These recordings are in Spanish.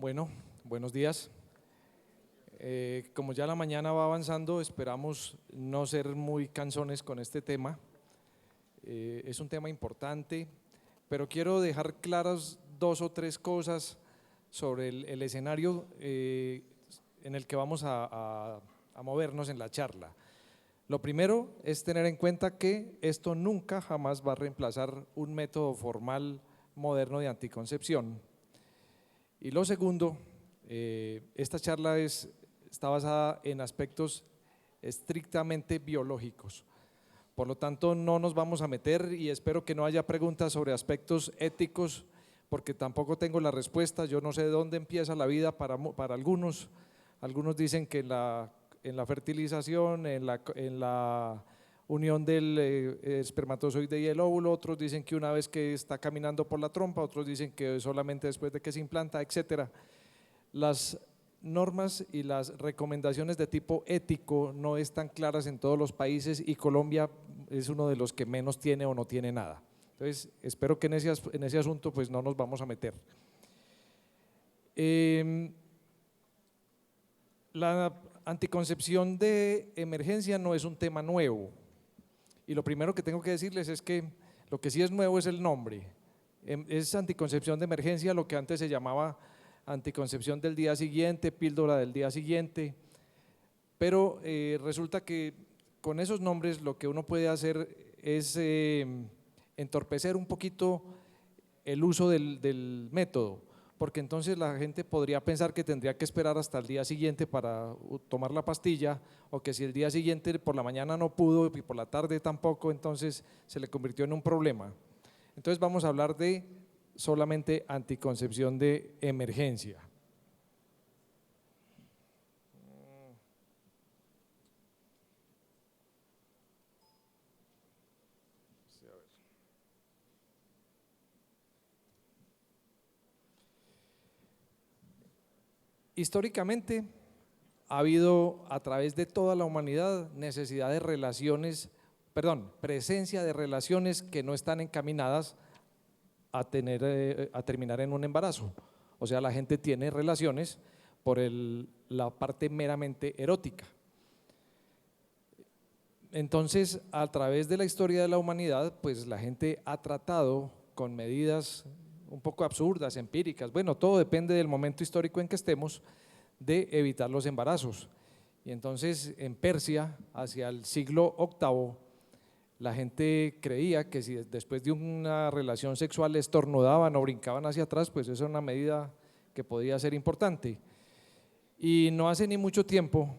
Bueno, buenos días. Como ya la mañana va avanzando, esperamos no ser muy cansones con este tema. Es un tema importante, pero quiero dejar claras dos o tres cosas sobre el escenario en el que vamos a movernos en la charla. Lo primero es tener en cuenta que esto nunca jamás va a reemplazar un método formal moderno de anticoncepción. Y lo segundo, esta charla está basada en aspectos estrictamente biológicos. Por lo tanto, no nos vamos a meter y espero que no haya preguntas sobre aspectos éticos, porque tampoco tengo la respuesta. Yo no sé de dónde empieza la vida para algunos. Algunos dicen que en la fertilización, en la unión del espermatozoide y el óvulo, otros dicen que una vez que está caminando por la trompa, otros dicen que solamente después de que se implanta, etcétera. Las normas y las recomendaciones de tipo ético no están claras en todos los países y Colombia es uno de los que menos tiene o no tiene nada. Entonces, espero que en ese asunto pues no nos vamos a meter. La anticoncepción de emergencia no es un tema nuevo y lo primero que tengo que decirles es que lo que sí es nuevo es el nombre. Es anticoncepción de emergencia, lo que antes se llamaba anticoncepción del día siguiente, píldora del día siguiente, pero resulta que con esos nombres lo que uno puede hacer es entorpecer un poquito el uso del método, porque entonces la gente podría pensar que tendría que esperar hasta el día siguiente para tomar la pastilla, o que si el día siguiente por la mañana no pudo y por la tarde tampoco, entonces se le convirtió en un problema. Entonces vamos a hablar de solamente anticoncepción de emergencia. Históricamente ha habido a través de toda la humanidad necesidad de presencia de relaciones que no están encaminadas a terminar en un embarazo. O sea, la gente tiene relaciones por la parte meramente erótica. Entonces, a través de la historia de la humanidad, pues la gente ha tratado con medidas un poco absurdas, empíricas, bueno, todo depende del momento histórico en que estemos, de evitar los embarazos. Y entonces en Persia, hacia el siglo VIII, la gente creía que si después de una relación sexual estornudaban o brincaban hacia atrás, pues eso era una medida que podía ser importante. Y no hace ni mucho tiempo,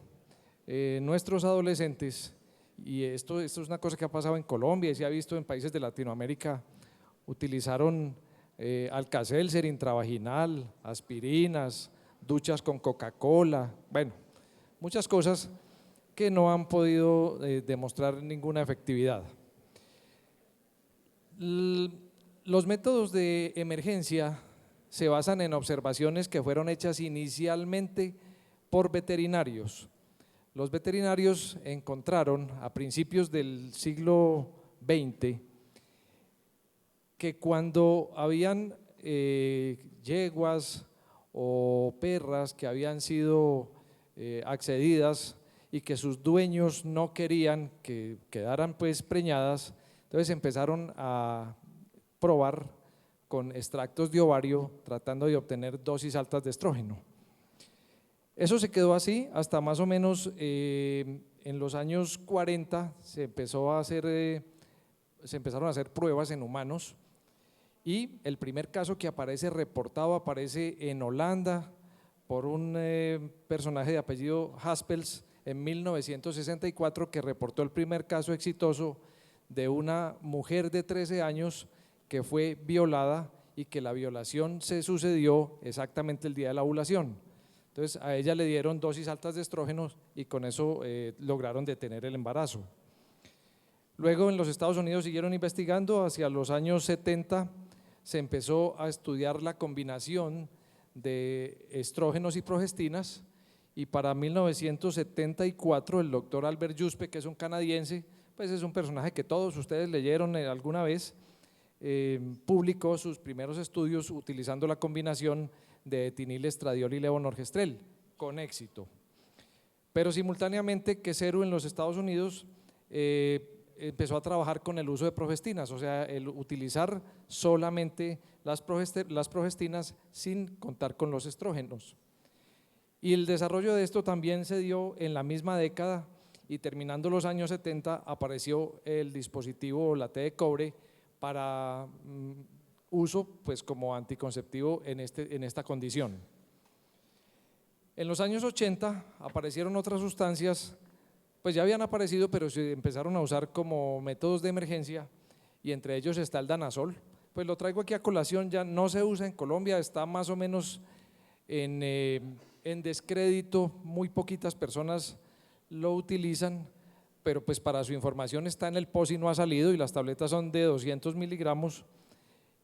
nuestros adolescentes, y esto es una cosa que ha pasado en Colombia y se ha visto en países de Latinoamérica, utilizaron Alka-Seltzer intravaginal, aspirinas, duchas con Coca-Cola, bueno, muchas cosas que no han podido demostrar ninguna efectividad. Los métodos de emergencia se basan en observaciones que fueron hechas inicialmente por veterinarios. Los veterinarios encontraron a principios del siglo XX que cuando habían yeguas o perras que habían sido accedidas y que sus dueños no querían que quedaran pues preñadas, entonces empezaron a probar con extractos de ovario tratando de obtener dosis altas de estrógeno. Eso se quedó así hasta más o menos en los años 40 se empezaron a hacer pruebas en humanos y el primer caso que aparece reportado aparece en Holanda por un personaje de apellido Haspels en 1964 que reportó el primer caso exitoso de una mujer de 13 años que fue violada y que la violación se sucedió exactamente el día de la ovulación. Entonces a ella le dieron dosis altas de estrógenos y con eso lograron detener el embarazo. Luego en los Estados Unidos siguieron investigando, hacia los años 70 se empezó a estudiar la combinación de estrógenos y progestinas y para 1974 el doctor Albert Juspe, que es un canadiense, pues es un personaje que todos ustedes leyeron alguna vez, publicó sus primeros estudios utilizando la combinación de etinil, estradiol y levonorgestrel, con éxito. Pero simultáneamente Quesero en los Estados Unidos empezó a trabajar con el uso de progestinas, o sea, el utilizar solamente las progestinas sin contar con los estrógenos. Y el desarrollo de esto también se dio en la misma década, y terminando los años 70 apareció el dispositivo, la T de cobre, para uso pues como anticonceptivo en esta condición. En los años 80 aparecieron otras sustancias, pues ya habían aparecido, pero se empezaron a usar como métodos de emergencia, y entre ellos está el danazol. Pues lo traigo aquí a colación, ya no se usa en Colombia, está más o menos en descrédito, muy poquitas personas lo utilizan, pero pues para su información está en el POSI, no ha salido, y las tabletas son de 200 miligramos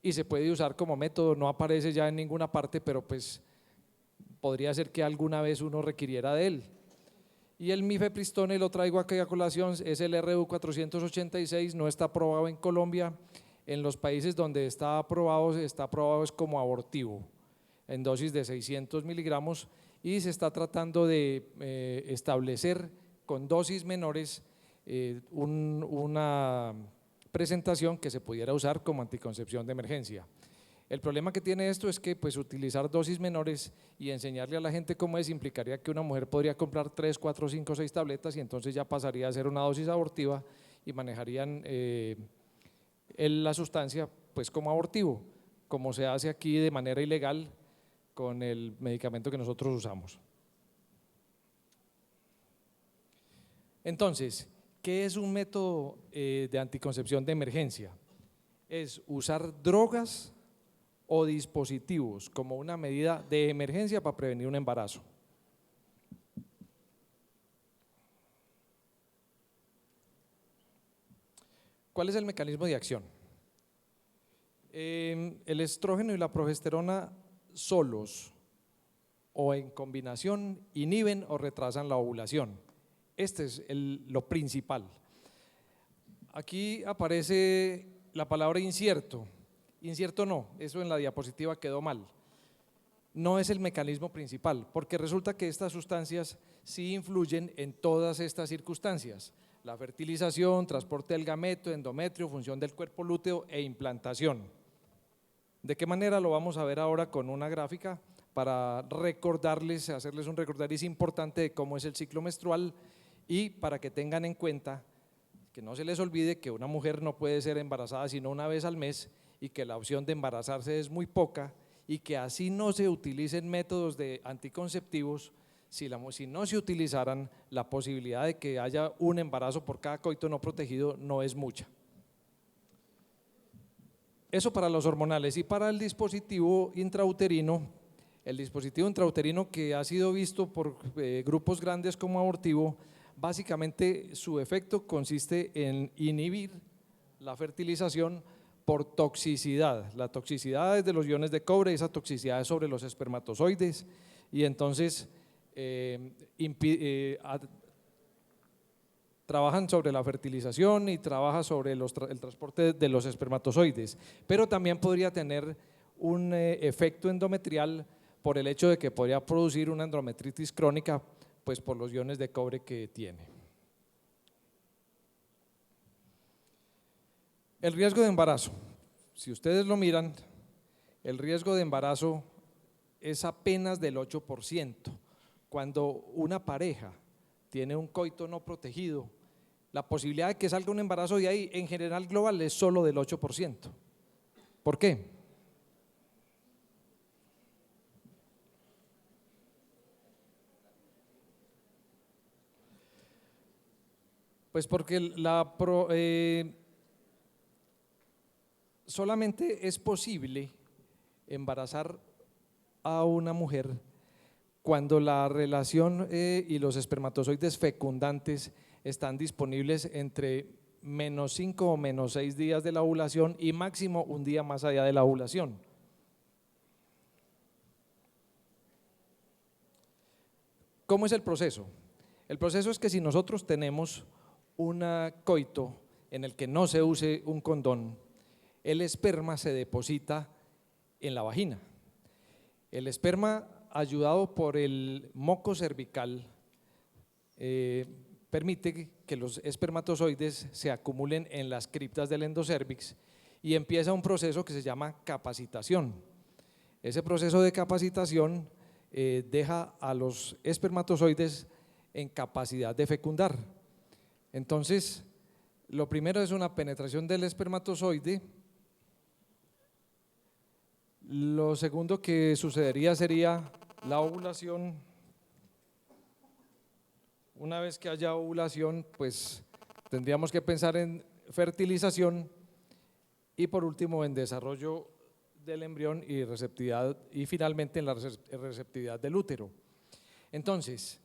y se puede usar como método, no aparece ya en ninguna parte, pero pues podría ser que alguna vez uno requiriera de él. Y el mifepristone, lo traigo aquí a colación, es el RU 486, no está aprobado en Colombia. En los países donde está aprobado es como abortivo, en dosis de 600 miligramos, y se está tratando de establecer con dosis menores una presentación que se pudiera usar como anticoncepción de emergencia. El problema que tiene esto es que pues utilizar dosis menores y enseñarle a la gente cómo es implicaría que una mujer podría comprar 3, 4, 5, 6 tabletas, y entonces ya pasaría a ser una dosis abortiva y manejarían la sustancia pues como abortivo, como se hace aquí de manera ilegal con el medicamento que nosotros usamos. Entonces, ¿qué es un método de anticoncepción de emergencia? Es usar drogas o dispositivos como una medida de emergencia para prevenir un embarazo. ¿Cuál es el mecanismo de acción? El estrógeno y la progesterona solos o en combinación inhiben o retrasan la ovulación. Este es lo principal. Aquí aparece la palabra incierto. Incierto no, eso en la diapositiva quedó mal. No es el mecanismo principal, porque resulta que estas sustancias sí influyen en todas estas circunstancias: la fertilización, transporte del gameto, endometrio, función del cuerpo lúteo e implantación. ¿De qué manera? Lo vamos a ver ahora con una gráfica para recordarles, hacerles un recordaris importante de cómo es el ciclo menstrual, y para que tengan en cuenta, que no se les olvide que una mujer no puede ser embarazada sino una vez al mes, y que la opción de embarazarse es muy poca, y que así no se utilicen métodos de anticonceptivos, si no se utilizaran, la posibilidad de que haya un embarazo por cada coito no protegido no es mucha. Eso para los hormonales. Y para el dispositivo intrauterino, que ha sido visto por grupos grandes como abortivo, básicamente su efecto consiste en inhibir la fertilización por toxicidad. La toxicidad es de los iones de cobre, esa toxicidad es sobre los espermatozoides, y entonces trabajan sobre la fertilización y trabaja sobre el transporte de los espermatozoides, pero también podría tener un efecto endometrial por el hecho de que podría producir una endometritis crónica, pues por los iones de cobre que tiene. El riesgo de embarazo, si ustedes lo miran, el riesgo de embarazo es apenas del 8%. Cuando una pareja tiene un coito no protegido, la posibilidad de que salga un embarazo de ahí en general global es solo del 8%. ¿Por qué? Pues porque solamente es posible embarazar a una mujer cuando la relación y los espermatozoides fecundantes están disponibles entre -5 o -6 días de la ovulación y máximo un día más allá de la ovulación. ¿Cómo es el proceso? El proceso es que si nosotros tenemos un coito en el que no se use un condón, el esperma se deposita en la vagina. El esperma, ayudado por el moco cervical, permite que los espermatozoides se acumulen en las criptas del endocérvix y empieza un proceso que se llama capacitación. Ese proceso de capacitación deja a los espermatozoides en capacidad de fecundar. Entonces, lo primero es una penetración del espermatozoide. Lo segundo que sucedería sería la ovulación. Una vez que haya ovulación, pues tendríamos que pensar en fertilización y por último en desarrollo del embrión y receptividad, y finalmente en la receptividad del útero. Entonces,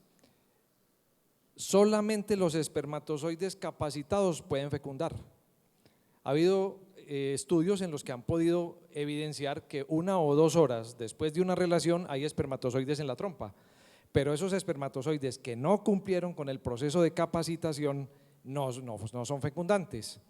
solamente los espermatozoides capacitados pueden fecundar. Ha habido estudios en los que han podido evidenciar que 1 o 2 horas después de una relación hay espermatozoides en la trompa, pero esos espermatozoides que no cumplieron con el proceso de capacitación no son fecundantes.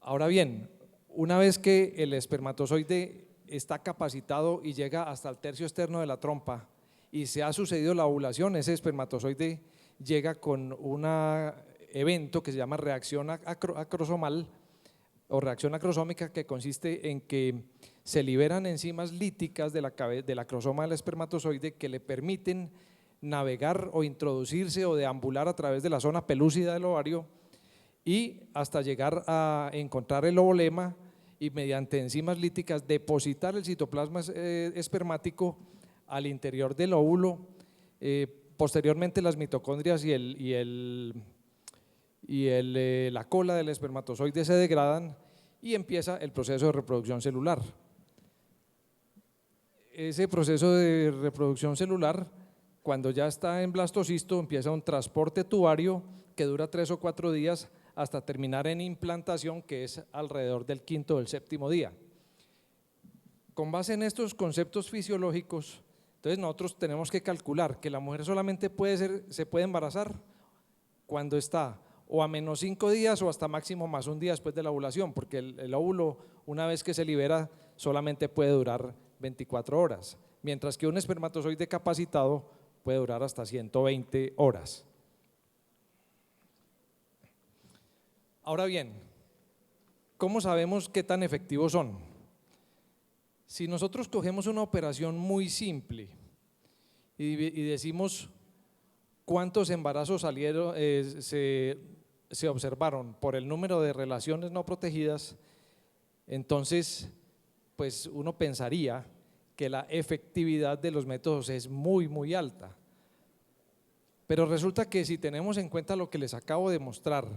Ahora bien, una vez que el espermatozoide está capacitado y llega hasta el tercio externo de la trompa y se ha sucedido la ovulación, ese espermatozoide llega con un evento que se llama reacción acrosomal o reacción acrosómica, que consiste en que se liberan enzimas líticas del acrosoma del espermatozoide que le permiten navegar o introducirse o deambular a través de la zona pelúcida del ovario y hasta llegar a encontrar el ovolema y mediante enzimas líticas depositar el citoplasma espermático al interior del óvulo. Posteriormente las mitocondrias la cola del espermatozoide se degradan y empieza el proceso de reproducción celular. Ese proceso de reproducción celular, cuando ya está en blastocisto, empieza un transporte tubario que dura 3 o 4 días hasta terminar en implantación, que es alrededor del 5.º o del 7.º día. Con base en estos conceptos fisiológicos, entonces nosotros tenemos que calcular que la mujer solamente se puede embarazar cuando está o a -5 días o hasta máximo +1 día después de la ovulación, porque el óvulo, una vez que se libera, solamente puede durar 24 horas, mientras que un espermatozoide capacitado puede durar hasta 120 horas. Ahora bien, ¿cómo sabemos qué tan efectivos son? Si nosotros cogemos una operación muy simple y decimos cuántos embarazos salieron, se observaron por el número de relaciones no protegidas, entonces pues uno pensaría que la efectividad de los métodos es muy alta. Pero resulta que si tenemos en cuenta lo que les acabo de mostrar,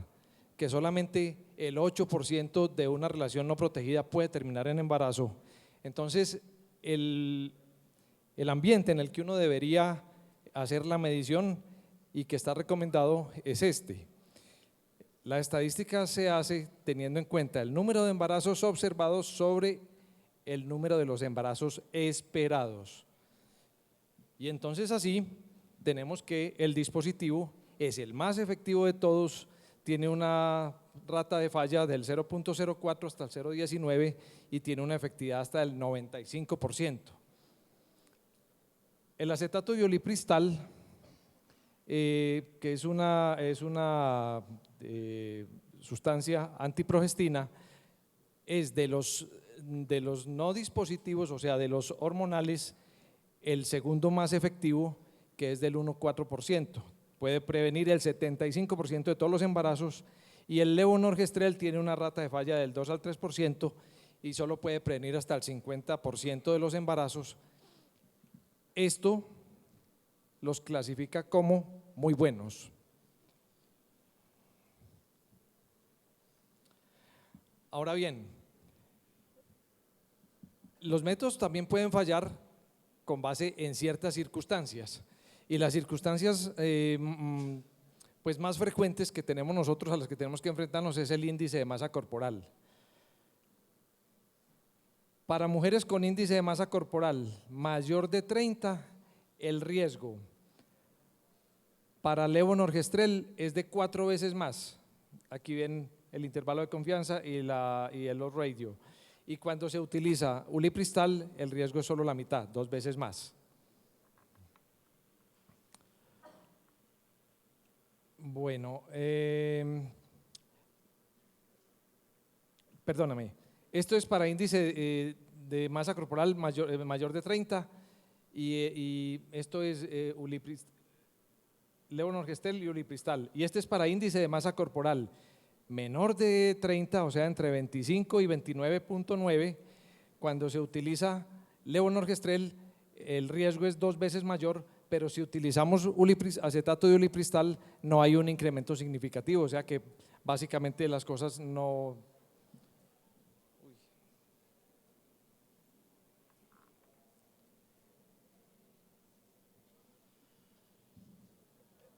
que solamente el 8% de una relación no protegida puede terminar en embarazo, entonces el ambiente en el que uno debería hacer la medición y que está recomendado es este. La estadística se hace teniendo en cuenta el número de embarazos observados sobre el número de los embarazos esperados. Y entonces así tenemos que el dispositivo es el más efectivo de todos, tiene una rata de falla del 0.04 hasta el 0.19 y tiene una efectividad hasta el 95%. El acetato diolipristal, que es una sustancia antiprogestina, es de los no dispositivos, o sea, de los hormonales, el segundo más efectivo, que es del 1,4%. Puede prevenir el 75% de todos los embarazos, y el levonorgestrel tiene una rata de falla del 2 al 3% y solo puede prevenir hasta el 50% de los embarazos. Esto los clasifica como muy buenos. Ahora bien, los métodos también pueden fallar con base en ciertas circunstancias, y las circunstancias pues más frecuentes que tenemos nosotros, a las que tenemos que enfrentarnos, es el índice de masa corporal. Para mujeres con índice de masa corporal mayor de 30, el riesgo para levonorgestrel es de 4 veces más. Aquí ven el intervalo de confianza y el odds ratio. y cuando se utiliza ulipristal el riesgo es solo la mitad, 2 veces más. Bueno, perdóname, esto es para índice de masa corporal mayor de 30 y esto es levonorgestrel y ulipristal, y este es para índice de masa corporal menor de 30, o sea entre 25 y 29.9. Cuando se utiliza levonorgestrel el riesgo es 2 veces mayor, pero si utilizamos acetato de ulipristal no hay un incremento significativo, o sea que básicamente las cosas no…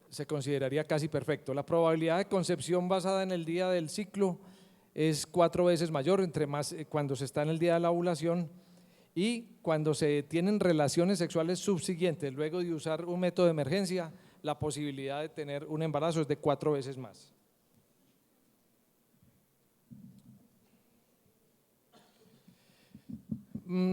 se consideraría casi perfecto. La probabilidad de concepción basada en el día del ciclo es 4 veces mayor, cuando se está en el día de la ovulación, y cuando se tienen relaciones sexuales subsiguientes, luego de usar un método de emergencia, la posibilidad de tener un embarazo es de 4 veces más.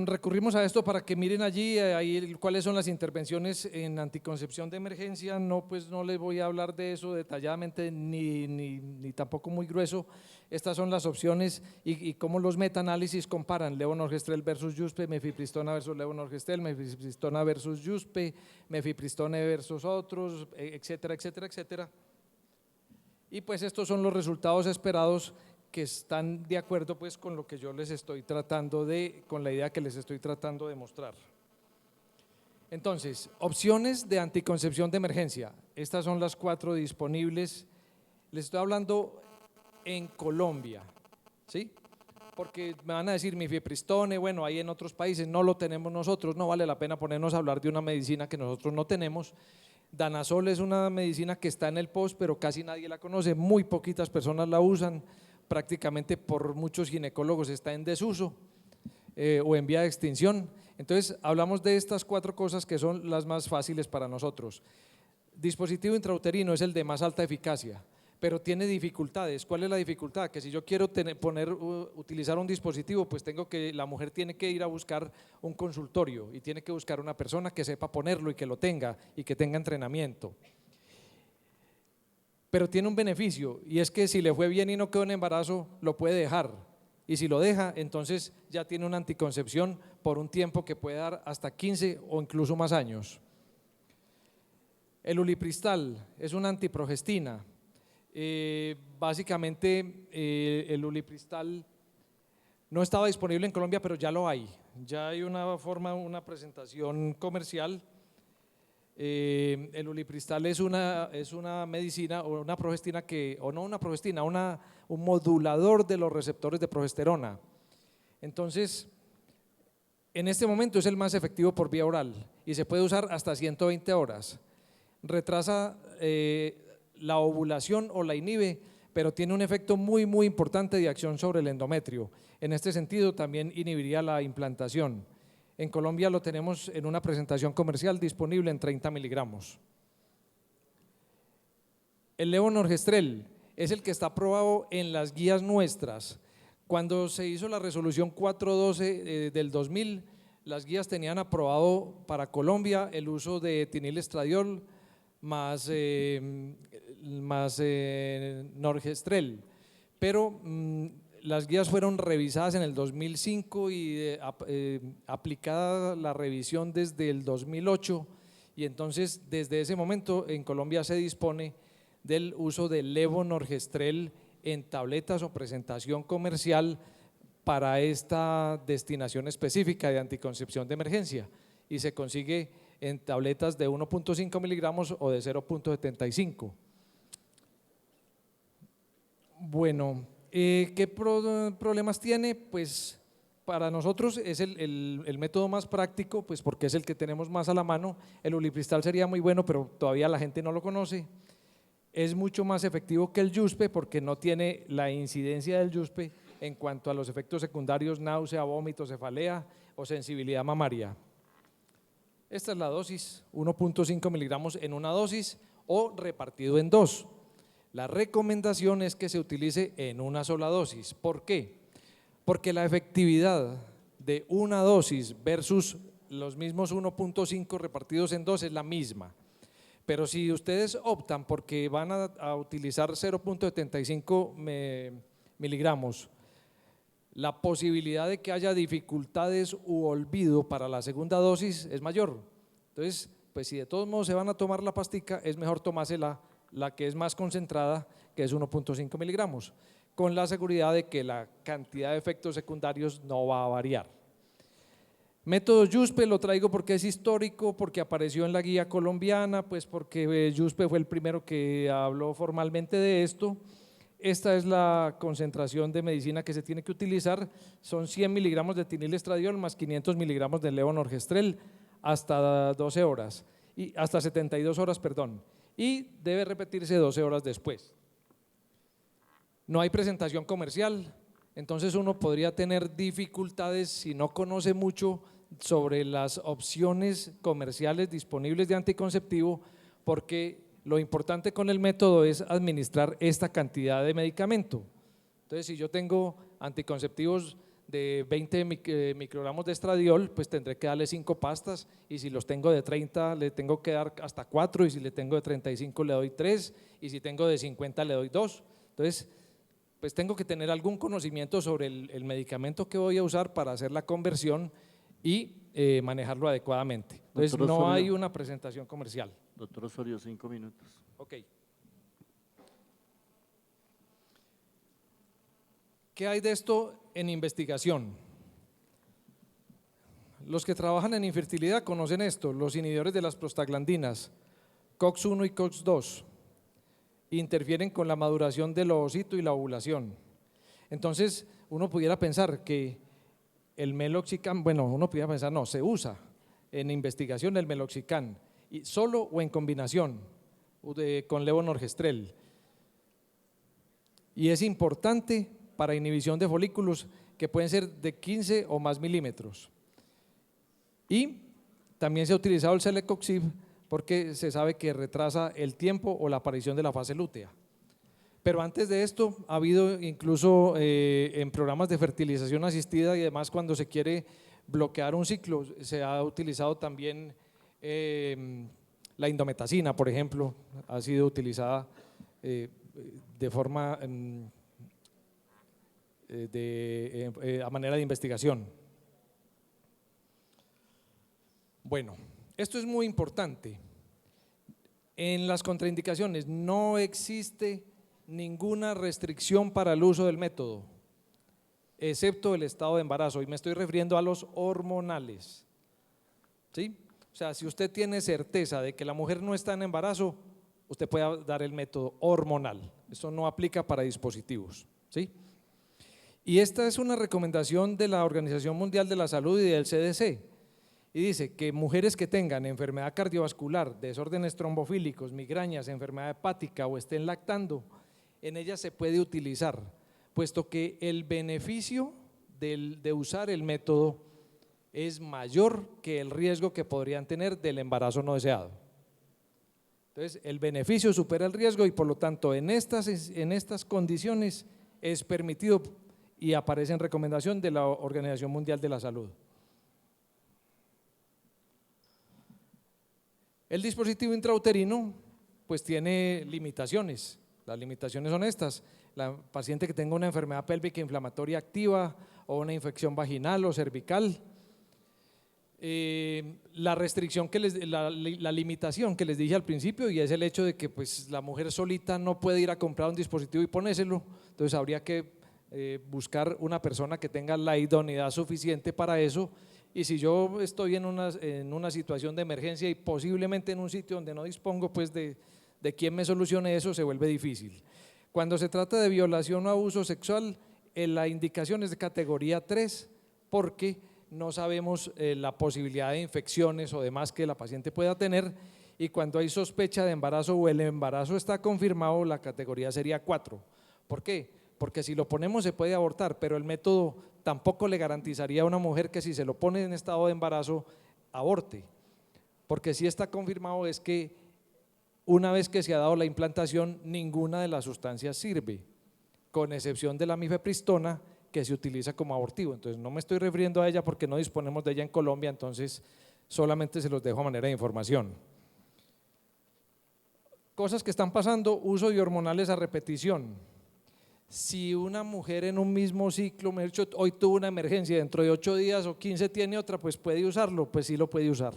Recurrimos a esto para que miren allí ahí cuáles son las intervenciones en anticoncepción de emergencia. No, pues no les voy a hablar de eso detalladamente ni tampoco muy grueso. Estas son las opciones y cómo los metaanálisis comparan levonorgestrel versus yuspe, mifepristona versus levonorgestrel, mifepristona versus yuspe, mifepristone versus otros, etcétera, etcétera, etcétera. Y pues estos son los resultados esperados que están de acuerdo pues con lo que yo les estoy tratando con la idea que les estoy tratando de mostrar. Entonces, opciones de anticoncepción de emergencia. Estas son las 4 disponibles. Les estoy hablando en Colombia, ¿sí? Porque me van a decir mifepristone, bueno, hay en otros países, no lo tenemos nosotros, no vale la pena ponernos a hablar de una medicina que nosotros no tenemos. Danazol es una medicina que está en el POS, pero casi nadie la conoce, muy poquitas personas la usan, prácticamente por muchos ginecólogos está en desuso o en vía de extinción. Entonces hablamos de estas 4 cosas que son las más fáciles para nosotros. Dispositivo intrauterino es el de más alta eficacia, pero tiene dificultades. ¿Cuál es la dificultad? Que si yo quiero utilizar un dispositivo, pues la mujer tiene que ir a buscar un consultorio y tiene que buscar una persona que sepa ponerlo y que lo tenga y que tenga entrenamiento. Pero tiene un beneficio y es que si le fue bien y no quedó en embarazo, lo puede dejar, y si lo deja, entonces ya tiene una anticoncepción por un tiempo que puede dar hasta 15 o incluso más años. El ulipristal es una antiprogestina. Básicamente el ulipristal no estaba disponible en Colombia, pero ya lo hay, ya hay una presentación comercial. El ulipristal es una medicina o una progestina un modulador de los receptores de progesterona. Entonces, en este momento es el más efectivo por vía oral y se puede usar hasta 120 horas. Retrasa la ovulación o la inhibe, pero tiene un efecto muy, muy importante de acción sobre el endometrio. En este sentido, también inhibiría la implantación. En Colombia lo tenemos en una presentación comercial disponible en 30 miligramos. El levonorgestrel es el que está aprobado en las guías nuestras. Cuando se hizo la resolución 412 del 2000, las guías tenían aprobado para Colombia el uso de etinilestradiol más norgestrel, pero las guías fueron revisadas en el 2005 y aplicada la revisión desde el 2008, y entonces desde ese momento en Colombia se dispone del uso del levonorgestrel en tabletas o presentación comercial para esta destinación específica de anticoncepción de emergencia, y se consigue en tabletas de 1.5 miligramos o de 0.75. Bueno, ¿qué problemas tiene? Pues para nosotros es el método más práctico, pues porque es el que tenemos más a la mano. El ulipristal sería muy bueno, pero todavía la gente no lo conoce. Es mucho más efectivo que el yuspe porque no tiene la incidencia del yuspe en cuanto a los efectos secundarios, náusea, vómito, cefalea o sensibilidad mamaria. Esta es la dosis, 1.5 miligramos en una dosis o repartido en 2. La recomendación es que se utilice en una sola dosis. ¿Por qué? porque la efectividad de una dosis versus los mismos 1.5 repartidos en dos es la misma. Pero si ustedes optan porque van a utilizar 0.75 miligramos, la posibilidad de que haya dificultades u olvido para la segunda dosis es mayor. Entonces, pues si de todos modos se van a tomar la pastica, es mejor tomársela la que es más concentrada, que es 1.5 miligramos, con la seguridad de que la cantidad de efectos secundarios no va a variar. Método Yuspe lo traigo porque es histórico, porque apareció en la guía colombiana, pues porque Yuspe fue el primero que habló formalmente de esto. Esta es la concentración de medicina que se tiene que utilizar, son 100 miligramos de etinilestradiol más 500 miligramos de levonorgestrel hasta 12 horas, y hasta 72 horas, perdón, y debe repetirse 12 horas después. No hay presentación comercial, entonces uno podría tener dificultades si no conoce mucho sobre las opciones comerciales disponibles de anticonceptivo, porque lo importante con el método es administrar esta cantidad de medicamento. Entonces, si yo tengo anticonceptivos de 20 microgramos de estradiol, pues tendré que darle 5 pastas, y si los tengo de 30 le tengo que dar hasta 4, y si le tengo de 35 le doy 3, y si tengo de 50 le doy 2. Entonces, pues tengo que tener algún conocimiento sobre el medicamento que voy a usar para hacer la conversión y manejarlo adecuadamente. Entonces, Doctor no Osorio, hay una presentación comercial. Doctor Osorio, 5 minutos. Ok. ¿Qué hay de esto en investigación? Los que trabajan en infertilidad conocen esto, los inhibidores de las prostaglandinas, COX-1 y COX-2, interfieren con la maduración del ovocito y la ovulación. Entonces, uno pudiera pensar que el meloxicam, bueno, uno pudiera pensar, no, se usa en investigación el meloxicam, y solo o en combinación con levonorgestrel. Y es importante para inhibición de folículos que pueden ser de 15 o más milímetros. Y también se ha utilizado el celecoxib porque se sabe que retrasa el tiempo o la aparición de la fase lútea. Pero antes de esto ha habido incluso en programas de fertilización asistida y demás, cuando se quiere bloquear un ciclo, se ha utilizado también la indometacina, por ejemplo, ha sido utilizada de forma a manera de investigación. Bueno, esto es muy importante. En las contraindicaciones no existe ninguna restricción para el uso del método, excepto el estado de embarazo, y me estoy refiriendo a los hormonales. ¿Sí? O sea, si usted tiene certeza de que la mujer no está en embarazo, usted puede dar el método hormonal. Eso no aplica para dispositivos. ¿Sí? Y esta es una recomendación de la Organización Mundial de la Salud y del CDC. Y dice que mujeres que tengan enfermedad cardiovascular, desórdenes trombofílicos, migrañas, enfermedad hepática o estén lactando, en ellas se puede utilizar, puesto que el beneficio de usar el método es mayor que el riesgo que podrían tener del embarazo no deseado. Entonces, el beneficio supera el riesgo y por lo tanto en estas condiciones es permitido y aparece en recomendación de la Organización Mundial de la Salud. El dispositivo intrauterino pues tiene limitaciones. Las limitaciones son estas: la paciente que tenga una enfermedad pélvica inflamatoria activa o una infección vaginal o cervical. La restricción la limitación que les dije al principio, y es el hecho de que pues la mujer solita no puede ir a comprar un dispositivo y ponérselo, entonces habría que buscar una persona que tenga la idoneidad suficiente para eso. Y si yo estoy en una situación de emergencia y posiblemente en un sitio donde no dispongo pues de quien me solucione eso, se vuelve difícil. Cuando se trata de violación o abuso sexual, la indicación es de categoría 3 porque no sabemos la posibilidad de infecciones o demás que la paciente pueda tener, y cuando hay sospecha de embarazo o el embarazo está confirmado, la categoría sería 4. ¿Por qué? Porque si lo ponemos se puede abortar, pero el método tampoco le garantizaría a una mujer que si se lo pone en estado de embarazo aborte, porque si está confirmado es que una vez que se ha dado la implantación ninguna de las sustancias sirve, con excepción de la mifepristona, que se utiliza como abortivo. Entonces no me estoy refiriendo a ella porque no disponemos de ella en Colombia, entonces solamente se los dejo a manera de información. Cosas que están pasando: uso de hormonales a repetición. Si una mujer en un mismo ciclo, me ha dicho, hoy tuvo una emergencia, dentro de 8 días o 15 tiene otra, pues puede usarlo, pues sí lo puede usar.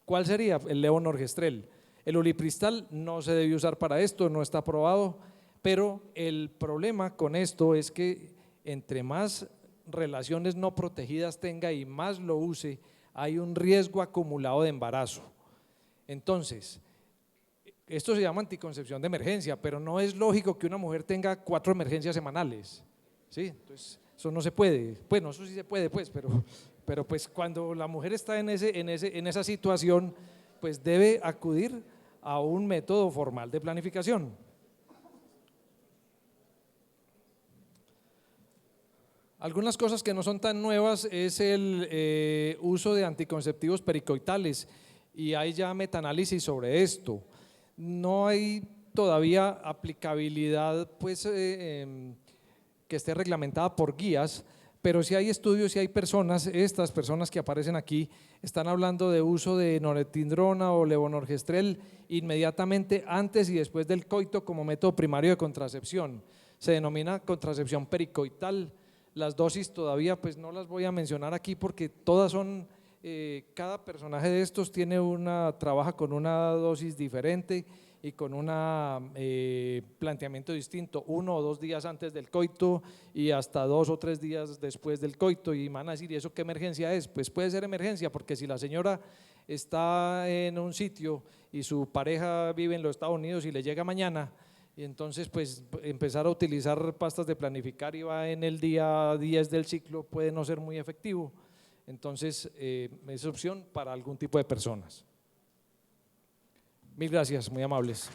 ¿Cuál sería? El levonorgestrel. El ulipristal no se debe usar para esto, no está aprobado, pero el problema con esto es que entre más relaciones no protegidas tenga y más lo use, hay un riesgo acumulado de embarazo. Entonces, esto se llama anticoncepción de emergencia, pero no es lógico que una mujer tenga 4 emergencias semanales, ¿sí? Entonces, eso no se puede. Bueno, eso sí se puede, pues, pero pues cuando la mujer está en esa situación, pues debe acudir a un método formal de planificación. Algunas cosas que no son tan nuevas es el uso de anticonceptivos pericoitales, y hay ya metaanálisis sobre esto. No hay todavía aplicabilidad pues, que esté reglamentada por guías, pero sí hay estudios y hay personas, estas personas que aparecen aquí, están hablando de uso de norepinefrina o levonorgestrel inmediatamente antes y después del coito como método primario de contracepción. Se denomina contracepción pericoital. Las dosis todavía pues no las voy a mencionar aquí porque todas son… cada personaje de estos trabaja con una dosis diferente y con un planteamiento distinto, 1 o 2 días antes del coito y hasta 2 o 3 días después del coito, y van a decir, ¿y eso qué emergencia es? Pues puede ser emergencia porque si la señora está en un sitio y su pareja vive en los Estados Unidos y le llega mañana, y entonces pues empezar a utilizar pastas de planificar y va en el día 10 del ciclo puede no ser muy efectivo. Entonces, es opción para algún tipo de personas. Mil gracias, muy amables.